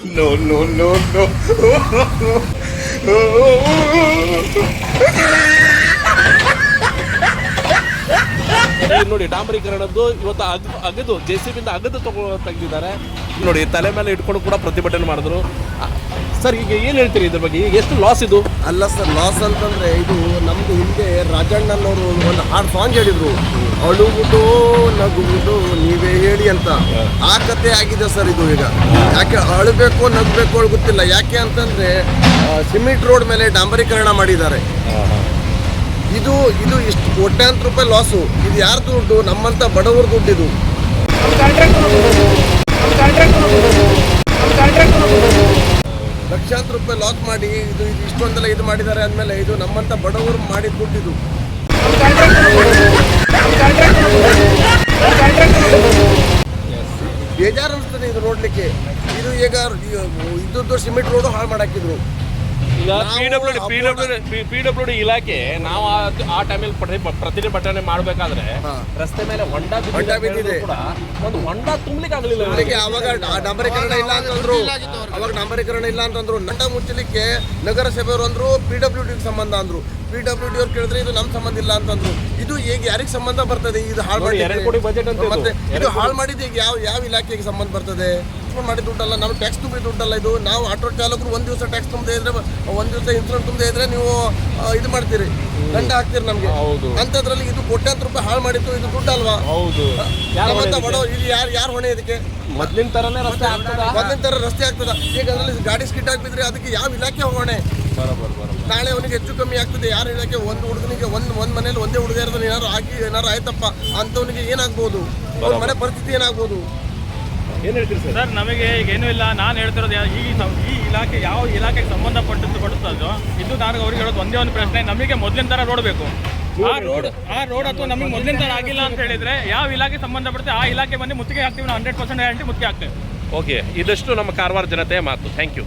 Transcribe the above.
no, no, no, no. ನೋಡಿ ಡಾಂಬರೀಕರಣದ್ದು ಇವತ್ತು ಅಗದು JCB ಇಂದ ಅಗದು ತೆಗೆದಿದ್ದಾರೆ ನೋಡಿ, ತಲೆ ಮೇಲೆ ಇಟ್ಕೊಂಡು ಕೂಡ ಪ್ರತಿಭಟನೆ ಮಾಡಿದ್ರು. ಸರ್ ಈಗ ಏನು ಹೇಳ್ತೀರಿ ಇದ್ರ ಬಗ್ಗೆ? ಈಗ ಎಷ್ಟು ಲಾಸ್ ಇದು? ಅಲ್ಲ ಸರ್, ಲಾಸ್ ಅಂತಂದ್ರೆ ಇದು ನಮ್ದು ಹಿಂದೆ ರಾಜಣ್ಣನವರು ಒಂದು ಹಾಡು ಸಾಂಗ್ ಹೇಳಿದ್ರು, ಅಳುವುದು ನಗುವುದು ನೀವೇ ಹೇಳಿ ಅಂತ. ಆ ಕತೆ ಆಗಿದೆ ಸರ್ ಇದು. ಈಗ ಯಾಕೆ ಅಳಬೇಕು ನಗಬೇಕು ಗೊತ್ತಿಲ್ಲ. ಯಾಕೆ ಅಂತಂದ್ರೆ ಸಿಮೆಂಟ್ ರೋಡ್ ಮೇಲೆ ಡಾಂಬರೀಕರಣ ಮಾಡಿದ್ದಾರೆ. ಇದು ಇಷ್ಟು ಕೋಟ್ಯಾಂತರ ರೂಪಾಯಿ ಲಾಸು. ಇದು ಯಾರ ದುಡ್ಡು? ನಮ್ಮಂತ ಬಡವರ ದುಡ್ಡಿದು. ಲಕ್ಷಾಂತರ ರೂಪಾಯಿ ಲಾಸ್ ಮಾಡಿ ಇದು ಇಷ್ಟೊಂದೆಲ್ಲ ಇದು ಮಾಡಿದ್ದಾರೆ ಅಂದಮೇಲೆ ಇದು ನಮ್ಮಂತ ಬಡವರು ಮಾಡಿದ ದುಡ್ಡಿದು. ಬೇಜಾರು ಅನಿಸ್ತದೆ ಇದು ನೋಡ್ಲಿಕ್ಕೆ. ಇದು ಈಗ ಇದ್ದದ್ದು ಸಿಮೆಂಟ್ ರೋಡು ಹಾಳು ಮಾಡಾಕಿದ್ರು. ಈಗ PWD ಇಲಾಖೆ ನಾವು ಆ ಟೈಮಲ್ಲಿ ಪ್ರತಿಭಟನೆ ಮಾಡಬೇಕಾದ್ರೆ ರಸ್ತೆ ಮೇಲೆ ಹೊಂಡ ಬಿದ್ದಿದೆ. ಒಂದು ಹೊಂಡ ತುಂಬಲಿಕ್ಕೆ ಆಗಲಿಲ್ಲ. ಅವಾಗ ಡಾಂಬರೀಕರಣ ಇಲ್ಲ ಅಂತಂದ್ರು. ನಂಡ ಮುಚ್ಚಲಿಕ್ಕೆ ನಗರಸಭೆಯವರು ಅಂದ್ರು PWD ಸಂಬಂಧ ಅಂದ್ರು. PWD ಅವ್ರು ಕೇಳಿದ್ರೆ ಇದು ನಮ್ಮ ಸಂಬಂಧ ಇಲ್ಲ ಅಂತಂದ್ರು. ಇದು ಈಗ ಯಾರಿಗೆ ಸಂಬಂಧ ಬರ್ತದೆ? ಇದು ಹಾಳು ಮಾಡಿ 2 ಕೋಟಿ ಬಜೆಟ್ ಅಂತ. ಮತ್ತೆ ಇದು ಹಾಳು ಮಾಡಿದ್ದು ಈಗ ಯಾವ ಇಲಾಖೆಗೆ ಸಂಬಂಧ ಬರ್ತದೆ? ಮಾಡಿದ ದುಡ್ಡಲ್ಲ, ನಾವು ಟ್ಯಾಕ್ಸ್ ತುಂಬಿ ದುಡ್ಡಲ್ಲ ಇದು. ನಾವು ಆಟೋ ಚಾಲಕರು ಒಂದು ದಿವಸ ಟ್ಯಾಕ್ಸ್ ತುಂಬದೇ ಇದ್ರೆ, ಒಂದು ದಿವಸ ಇನ್ಸೂರೆನ್ಸ್ ತುಂಬದೇ ಇದ್ರೆ ನೀವು ಇದು ಮಾಡ್ತೀರಿ, ದಂಡ ಹಾಕ್ತೀರಿ ನಮ್ಗೆ. ಅಂತದ್ರಲ್ಲಿ ಇದು ಕೋಟ್ಯಾಂತರ ರೂಪಾಯಿ ಹಾಳು ಮಾಡಿದ್ದು ಇದು ದುಡ್ಡಲ್ವಾ? ಬಡವರು ಇದು ಯಾರು ಹೊಣೆ? ಇದಕ್ಕೆ ಮೊದ್ಲಿನ ತರನೇ ರಸ್ತೆ ಆಗ್ತದ. ಈಗ ಅದ್ರಲ್ಲಿ ಗಾಡಿ ಸ್ಕಿಟ್ ಹಾಕ್ಬಿದ್ರೆ ಅದಕ್ಕೆ ಯಾವ ಇಲಾಖೆ ಹೊಣೆ? ನಾಳೆ ಅವನಿಗೆ ಹೆಚ್ಚು ಕಮ್ಮಿ ಆಗ್ತದೆ. ಯಾರು ಇಲಾಖೆ? ಒಂದು ಹುಡುಗನಿಗೆ ಒಂದು ಮನೇಲಿ ಒಂದೇ ಹುಡುಗ ಇರೋದು ಏನಾರು ಆಯ್ತಪ್ಪ ಅಂತವನಿಗೆ ಏನಾಗ್ಬೋದು? ಅವ್ರ ಮನೆ ಪರಿಸ್ಥಿತಿ ಏನಾಗ್ಬೋದು? ಏನು ಹೇಳ್ತೀರಿ ಸರ್? ನಮಗೆ ಈಗ ಏನೂ ಇಲ್ಲ. ನಾನು ಹೇಳ್ತಿರೋದು ಈ ಇಲಾಖೆ ಯಾವ ಇಲಾಖೆಗೆ ಸಂಬಂಧಪಟ್ಟದ್ದು ಇದು. ನಾನು ಅವ್ರಿಗೆ ಹೇಳೋದು ಒಂದೇ ಒಂದು ಪ್ರಶ್ನೆ, ನಮಗೆ ಮೊದಲಿನ ಥರ ನೋಡಬೇಕು. ಆ ರೋಡ್ ಅಥವಾ ನಮಗೆ ಮೊದಲಿನ ಥರ ಆಗಿಲ್ಲ ಅಂತ ಹೇಳಿದ್ರೆ ಯಾವ ಇಲಾಖೆ ಸಂಬಂಧಪಡುತ್ತೆ ಆ ಇಲಾಖೆ ಬಂದು ಮುತ್ತಿಗೆ ಹಾಕ್ತೀವಿ. ನಾವು 100% ಗ್ಯಾರಂಟಿ ಮುತ್ತಿಗೆ ಹಾಕ್ತೇವೆ. ಓಕೆ, ಇದಷ್ಟು ನಮ್ಮ ಕಾರವಾರ ಜನತೆಯ ಮಾತು. Thank you.